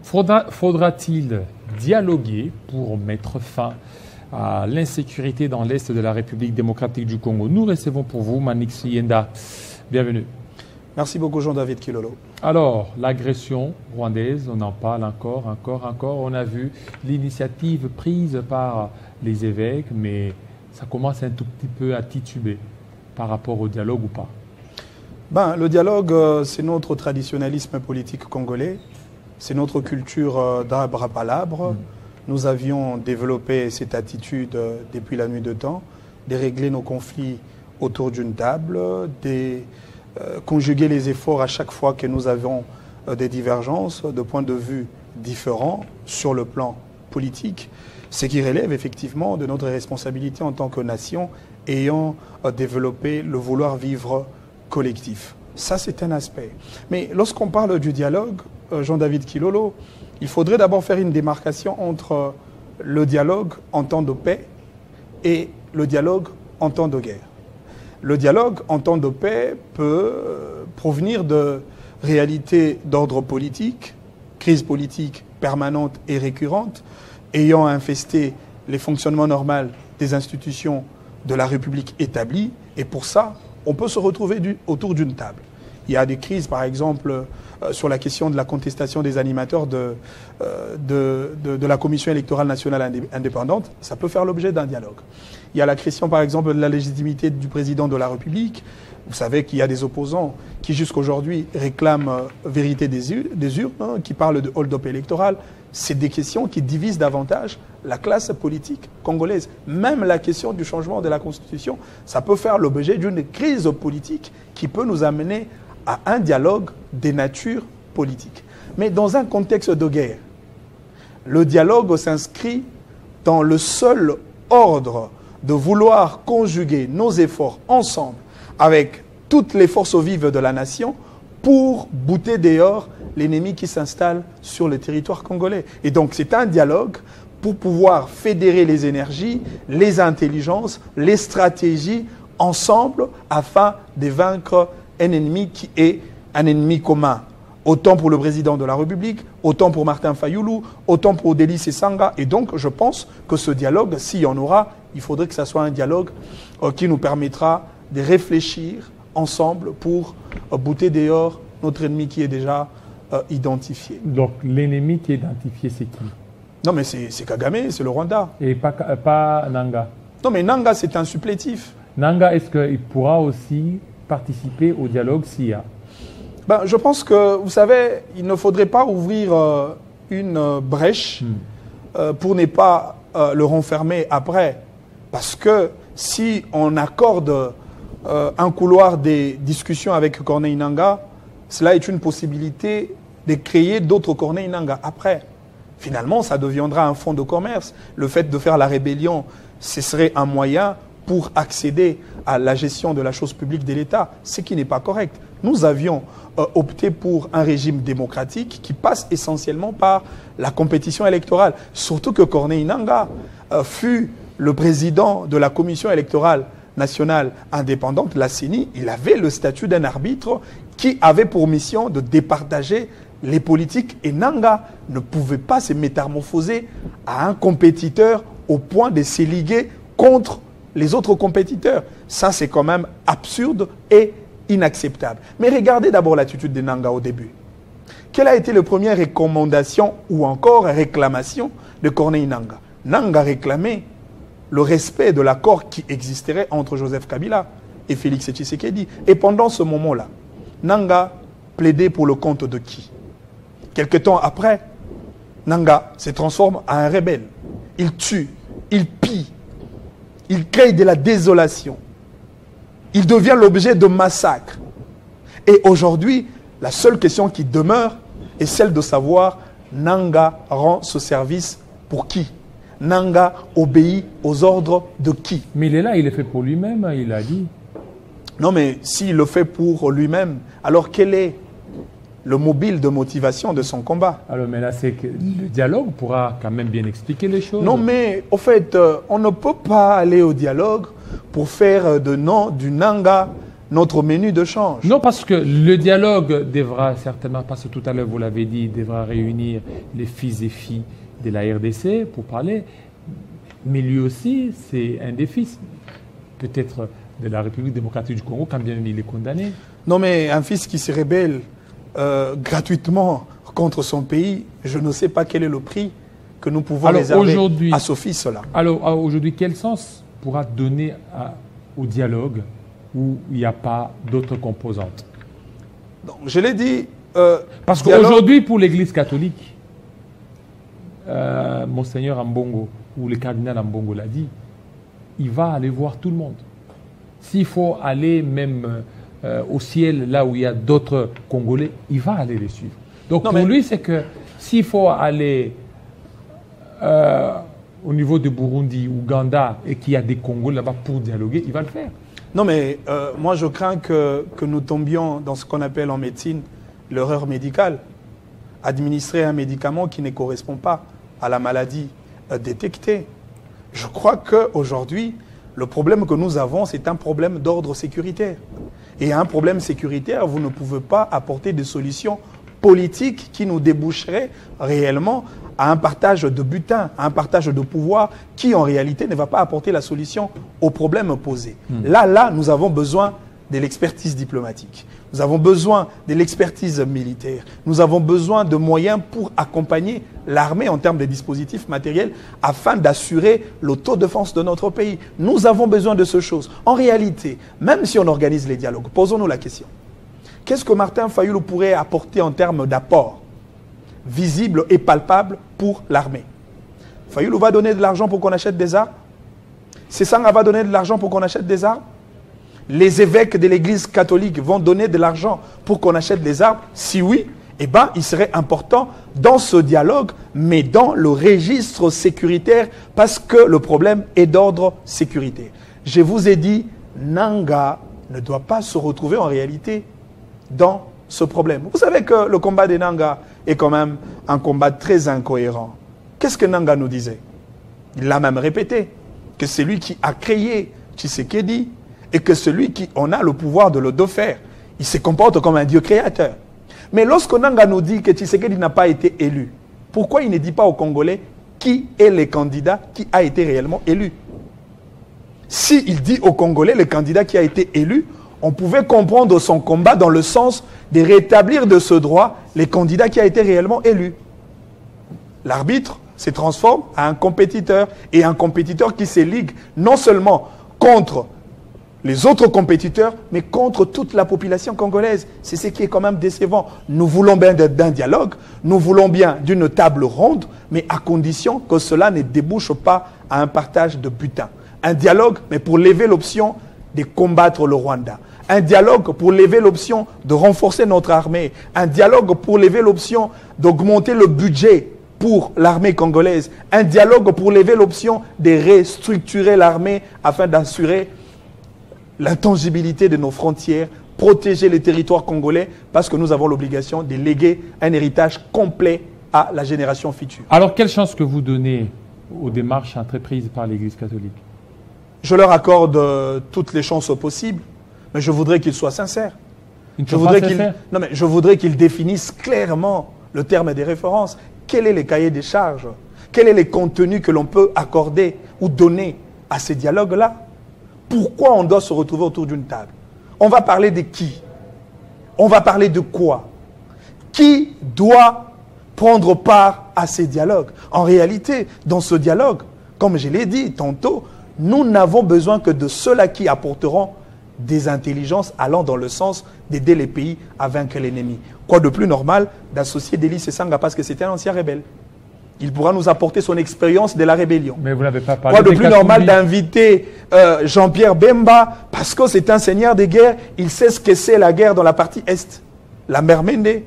Faudra-t-il dialoguer pour mettre fin à l'insécurité dans l'Est de la République démocratique du Congo? Nous recevons pour vous Manix Yenda. Bienvenue. Merci beaucoup Jean-David Kilolo. Alors, l'agression rwandaise, on en parle encore. On a vu l'initiative prise par les évêques, mais ça commence un tout petit peu à tituber par rapport au dialogue ou pas? Le dialogue, c'est notre traditionnalisme politique congolais. C'est notre culture d'arbre à palabre. Nous avions développé cette attitude depuis la nuit de temps, de régler nos conflits autour d'une table, de conjuguer les efforts à chaque fois que nous avons des divergences, de points de vue différents sur le plan politique, ce qui relève effectivement de notre responsabilité en tant que nation ayant développé le vouloir vivre collectif. Ça, c'est un aspect. Mais lorsqu'on parle du dialogue, Jean-David Kilolo, il faudrait d'abord faire une démarcation entre le dialogue en temps de paix et le dialogue en temps de guerre. Le dialogue en temps de paix peut provenir de réalités d'ordre politique, crise politique permanente et récurrente, ayant infesté les fonctionnements normaux des institutions de la République établie. Et pour ça, on peut se retrouver autour d'une table. Il y a des crises, par exemple, sur la question de la contestation des animateurs de la Commission électorale nationale indépendante. Ça peut faire l'objet d'un dialogue. Il y a la question, par exemple, de la légitimité du président de la République. Vous savez qu'il y a des opposants qui, jusqu'aujourd'hui, réclament vérité des urnes, qui parlent de hold-up électoral. C'est des questions qui divisent davantage la classe politique congolaise. Même la question du changement de la Constitution, ça peut faire l'objet d'une crise politique qui peut nous amener à un dialogue des natures politiques. Mais dans un contexte de guerre, le dialogue s'inscrit dans le seul ordre de vouloir conjuguer nos efforts ensemble avec toutes les forces vives de la nation pour bouter dehors l'ennemi qui s'installe sur le territoire congolais. Et donc c'est un dialogue pour pouvoir fédérer les énergies, les intelligences, les stratégies ensemble afin de vaincre un ennemi qui est un ennemi commun. Autant pour le président de la République, autant pour Martin Fayoulou, autant pour Délice Sanga. Et donc, je pense que ce dialogue, s'il y en aura, il faudrait que ce soit un dialogue qui nous permettra de réfléchir ensemble pour bouter dehors notre ennemi qui est déjà identifié. Donc, l'ennemi qui est identifié, c'est qui? Non, mais c'est Kagame, c'est le Rwanda. Et pas Nanga? Non, mais Nanga, c'est un supplétif. Nanga, est-ce qu'il pourra aussi participer au dialogue s'il y a? Je pense que, vous savez, il ne faudrait pas ouvrir une brèche pour ne pas le renfermer après. Parce que si on accorde un couloir des discussions avec Corneille Nangaa, cela est une possibilité de créer d'autres Corneille Nangaa après. Finalement, ça deviendra un fonds de commerce. Le fait de faire la rébellion, ce serait un moyen pour accéder à la gestion de la chose publique de l'État, ce qui n'est pas correct. Nous avions opté pour un régime démocratique qui passe essentiellement par la compétition électorale. Surtout que Corneille Nangaa fut le président de la Commission électorale nationale indépendante, la CENI. Il avait le statut d'un arbitre qui avait pour mission de départager les politiques. Et Nangaa ne pouvait pas se métamorphoser à un compétiteur au point de se liguer contre les autres compétiteurs. Ça, c'est quand même absurde et inacceptable. Mais regardez d'abord l'attitude de Nangaa au début. Quelle a été la première recommandation ou encore réclamation de Corneille Nangaa? Nangaa réclamait le respect de l'accord qui existerait entre Joseph Kabila et Félix Tshisekedi. Et pendant ce moment-là, Nangaa plaidait pour le compte de qui? Quelque temps après, Nangaa se transforme en un rebelle. Il tue, il pille, il crée de la désolation. Il devient l'objet de massacres. Et aujourd'hui, la seule question qui demeure est celle de savoir Nangaa rend ce service pour qui? Nangaa obéit aux ordres de qui? Mais il est là, il le fait pour lui-même, il a dit. Non, mais s'il le fait pour lui-même, alors quel est le mobile de motivation de son combat? Alors, mais là, c'est que le dialogue pourra quand même bien expliquer les choses. Non, mais au fait, on ne peut pas aller au dialogue pour faire du Nangaa notre menu de change. Non, parce que le dialogue devra certainement, parce que tout à l'heure vous l'avez dit, devra réunir les fils et filles de la RDC pour parler. Mais lui aussi, c'est un des fils, peut-être de la République démocratique du Congo, quand bien il est condamné. Non, mais un fils qui se rébelle gratuitement contre son pays, je ne sais pas quel est le prix que nous pouvons réserver à ce fils-là. Alors aujourd'hui, quel sens pourra donner au dialogue où il n'y a pas d'autres composantes? Donc, je l'ai dit... parce qu'aujourd'hui, pour l'Église catholique, Monseigneur Ambongo, ou le cardinal Ambongo l'a dit, il va aller voir tout le monde. S'il faut aller même au ciel, là où il y a d'autres Congolais, il va aller les suivre. Donc pour lui, c'est que s'il faut aller au niveau de Burundi, Ouganda, et qu'il y a des Congolais là-bas pour dialoguer, il va le faire. Non, mais moi je crains que nous tombions dans ce qu'on appelle en médecine l'erreur médicale. Administrer un médicament qui ne correspond pas à la maladie détectée. Je crois qu'aujourd'hui, le problème que nous avons, c'est un problème d'ordre sécuritaire. Et à un problème sécuritaire, vous ne pouvez pas apporter des solutions politiques qui nous déboucheraient réellement à un partage de butin, à un partage de pouvoir qui, en réalité, ne va pas apporter la solution aux problèmes posés. Là, nous avons besoin de l'expertise diplomatique. Nous avons besoin de l'expertise militaire. Nous avons besoin de moyens pour accompagner l'armée en termes de dispositifs matériels afin d'assurer l'autodéfense de notre pays. Nous avons besoin de ces choses. En réalité, même si on organise les dialogues, posons-nous la question. Qu'est-ce que Martin Fayulu pourrait apporter en termes d'apport visible et palpable pour l'armée? Fayulu va donner de l'argent pour qu'on achète des armes? Sessanga va donner de l'argent pour qu'on achète des armes? Les évêques de l'Église catholique vont donner de l'argent pour qu'on achète des armes? Si oui, eh bien, il serait important dans ce dialogue, mais dans le registre sécuritaire, parce que le problème est d'ordre sécuritaire. Je vous ai dit, Nanga ne doit pas se retrouver en réalité dans ce problème. Vous savez que le combat des Nanga est quand même un combat très incohérent. Qu'est-ce que Nanga nous disait? Il l'a même répété, que c'est lui qui a créé Tshisekedi, et que celui qui en a le pouvoir de le faire, il se comporte comme un Dieu créateur. Mais lorsque Nanga nous dit que Tshisekedi n'a pas été élu, pourquoi il ne dit pas aux Congolais qui est le candidat qui a été réellement élu? S'il dit aux Congolais le candidat qui a été élu, on pouvait comprendre son combat dans le sens de rétablir de ce droit le candidat qui a été réellement élu. L'arbitre se transforme en un compétiteur, et un compétiteur qui se ligue non seulement contre les autres compétiteurs, mais contre toute la population congolaise. C'est ce qui est quand même décevant. Nous voulons bien d'un dialogue, nous voulons bien d'une table ronde, mais à condition que cela ne débouche pas à un partage de butin. Un dialogue, mais pour lever l'option de combattre le Rwanda. Un dialogue pour lever l'option de renforcer notre armée. Un dialogue pour lever l'option d'augmenter le budget pour l'armée congolaise. Un dialogue pour lever l'option de restructurer l'armée afin d'assurer l'intangibilité de nos frontières, protéger les territoires congolais, parce que nous avons l'obligation de léguer un héritage complet à la génération future. Alors, quelle chance que vous donnez aux démarches entreprises par l'Église catholique? Je leur accorde toutes les chances possibles, mais je voudrais qu'ils soient sincères. Je voudrais qu'ils définissent clairement le terme des références. Quel est le cahier des charges? Quel est le contenu que l'on peut accorder ou donner à ces dialogues-là? Pourquoi on doit se retrouver autour d'une table? On va parler de qui? On va parler de quoi? Qui doit prendre part à ces dialogues? En réalité, dans ce dialogue, comme je l'ai dit tantôt, nous n'avons besoin que de ceux-là qui apporteront des intelligences allant dans le sens d'aider les pays à vaincre l'ennemi. Quoi de plus normal d'associer Denis Sessanga, parce que c'était un ancien rebelle. Il pourra nous apporter son expérience de la rébellion. Mais vous n'avez pas parlé. Quoi de plus normal d'inviter Jean-Pierre Bemba, parce que c'est un seigneur de guerre, il sait ce que c'est la guerre dans la partie Est. La mer Mende,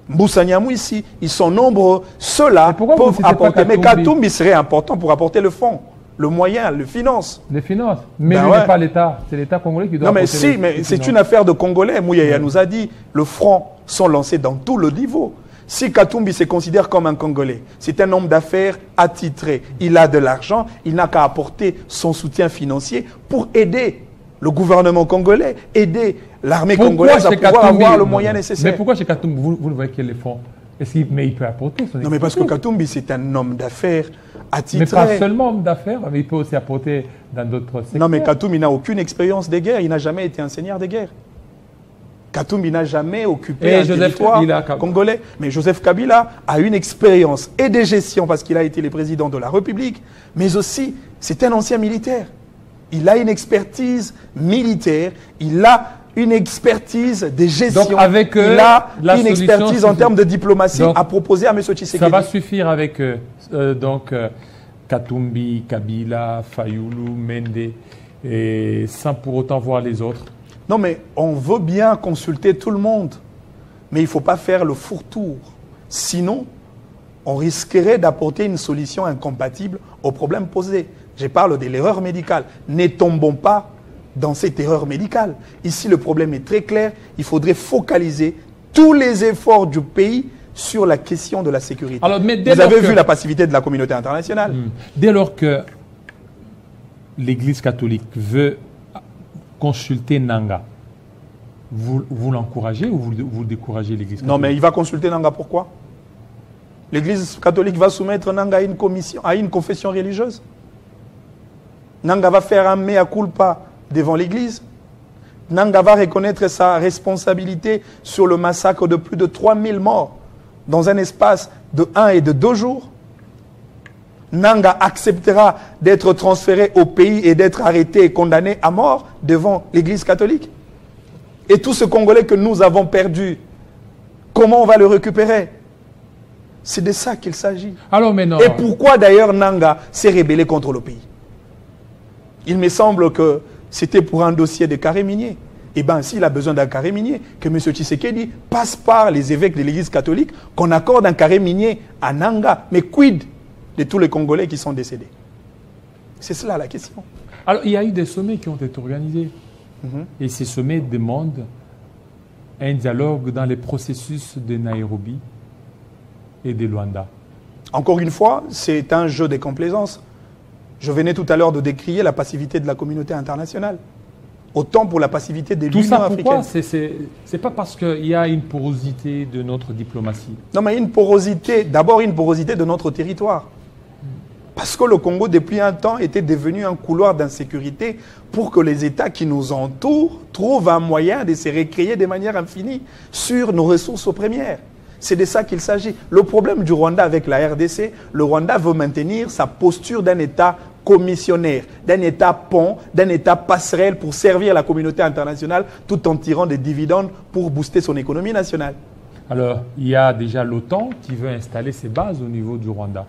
Moussa Niamou ici, ils sont nombreux. Ceux-là peuvent apporter. Mais Katumbi serait important pour apporter le fonds, le moyen, le finance. Les finances. Mais lui n'est pas l'État. C'est l'État congolais qui doit apporter. Non, mais si, mais c'est une affaire de Congolais. Mouyaya nous a dit, le front sont lancés dans tout le niveau. Si Katumbi se considère comme un Congolais, c'est un homme d'affaires attitré. Il a de l'argent, il n'a qu'à apporter son soutien financier pour aider le gouvernement congolais, aider l'armée congolaise à pouvoir avoir le moyen nécessaire. Mais pourquoi chez Katumbi, vous le voyez qu'ils le font? Mais il peut apporter son expertise. Non, mais parce que Katumbi, c'est un homme d'affaires attitré. Mais pas seulement homme d'affaires, mais il peut aussi apporter dans d'autres secteurs. Non, mais Katumbi n'a aucune expérience des guerres. Il n'a jamais été un seigneur des guerres. Katumbi n'a jamais occupé un territoire congolais. Mais Joseph Kabila a une expérience et de gestion parce qu'il a été le président de la République, mais aussi, c'est un ancien militaire. Il a une expertise militaire, il a une expertise de gestion, donc avec eux, il a une expertise en termes de diplomatie à proposer à M. Tshisekedi. Ça va suffire avec eux. Katumbi, Kabila, Fayoulou, Mende, et sans pour autant voir les autres. Non, mais on veut bien consulter tout le monde, mais il ne faut pas faire le fourre-tour. Sinon, on risquerait d'apporter une solution incompatible aux problèmes posés. Je parle de l'erreur médicale. Ne tombons pas dans cette erreur médicale. Ici, le problème est très clair. Il faudrait focaliser tous les efforts du pays sur la question de la sécurité. Alors, vous avez vu la passivité de la communauté internationale. Dès lors que l'Église catholique veut consulter Nanga, vous l'encouragez ou vous découragez l'Église catholique? Non, mais il va consulter Nanga, pourquoi? L'Église catholique va soumettre Nanga à une commission, à une confession religieuse. Nanga va faire un mea culpa devant l'Église. Nanga va reconnaître sa responsabilité sur le massacre de plus de 3000 morts dans un espace de 1 et de 2 jours. Nanga acceptera d'être transféré au pays et d'être arrêté et condamné à mort devant l'Église catholique. Et tout ce Congolais que nous avons perdu, comment on va le récupérer? C'est de ça qu'il s'agit. Alors maintenant, et pourquoi d'ailleurs Nanga s'est rébellé contre le pays? Il me semble que c'était pour un dossier de carré minier. Eh bien, s'il a besoin d'un carré minier, que M. Tshisekedi passe par les évêques de l'Église catholique, qu'on accorde un carré minier à Nanga. Mais quid de tous les Congolais qui sont décédés? C'est cela la question. Alors, il y a eu des sommets qui ont été organisés. Et ces sommets demandent un dialogue dans les processus de Nairobi et de Luanda. Encore une fois, c'est un jeu de complaisance. Je venais tout à l'heure de décrier la passivité de la communauté internationale. Autant pour la passivité de l'Union africaine. Pourquoi? C'est pas parce qu'il y a une porosité de notre diplomatie. Non, mais une porosité, d'abord une porosité de notre territoire. Parce que le Congo, depuis un temps, était devenu un couloir d'insécurité pour que les États qui nous entourent trouvent un moyen de se récréer de manière infinie sur nos ressources premières. C'est de ça qu'il s'agit. Le problème du Rwanda avec la RDC, le Rwanda veut maintenir sa posture d'un État commissionnaire, d'un État pont, d'un État passerelle pour servir la communauté internationale tout en tirant des dividendes pour booster son économie nationale. Alors, il y a déjà l'OTAN qui veut installer ses bases au niveau du Rwanda.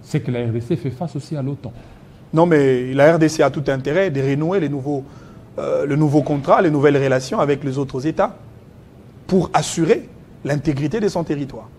C'est que la RDC fait face aussi à l'OTAN. Non, mais la RDC a tout intérêt de renouer le nouveau contrat, les nouvelles relations avec les autres États pour assurer l'intégrité de son territoire.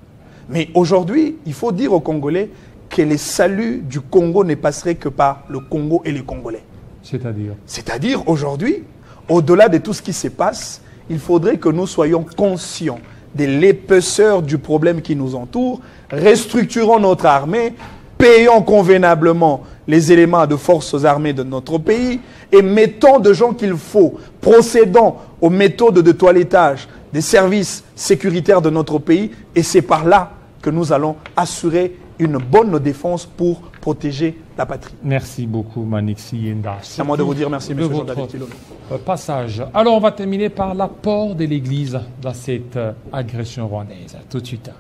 Mais aujourd'hui, il faut dire aux Congolais que le salut du Congo ne passerait que par le Congo et les Congolais. C'est-à-dire? C'est-à-dire, aujourd'hui, au-delà de tout ce qui se passe, il faudrait que nous soyons conscients de l'épaisseur du problème qui nous entoure, restructurons notre armée, payons convenablement les éléments de forces armées de notre pays et mettons de gens qu'il faut, procédons aux méthodes de toilettage des services sécuritaires de notre pays et c'est par là que nous allons assurer une bonne défense pour protéger la patrie. Merci beaucoup, Manixi Yenda. C'est à moi de vous dire merci, M. Jean-David Kilono. Passage. Alors, on va terminer par l'apport de l'Église dans cette agression rwandaise. Tout de suite.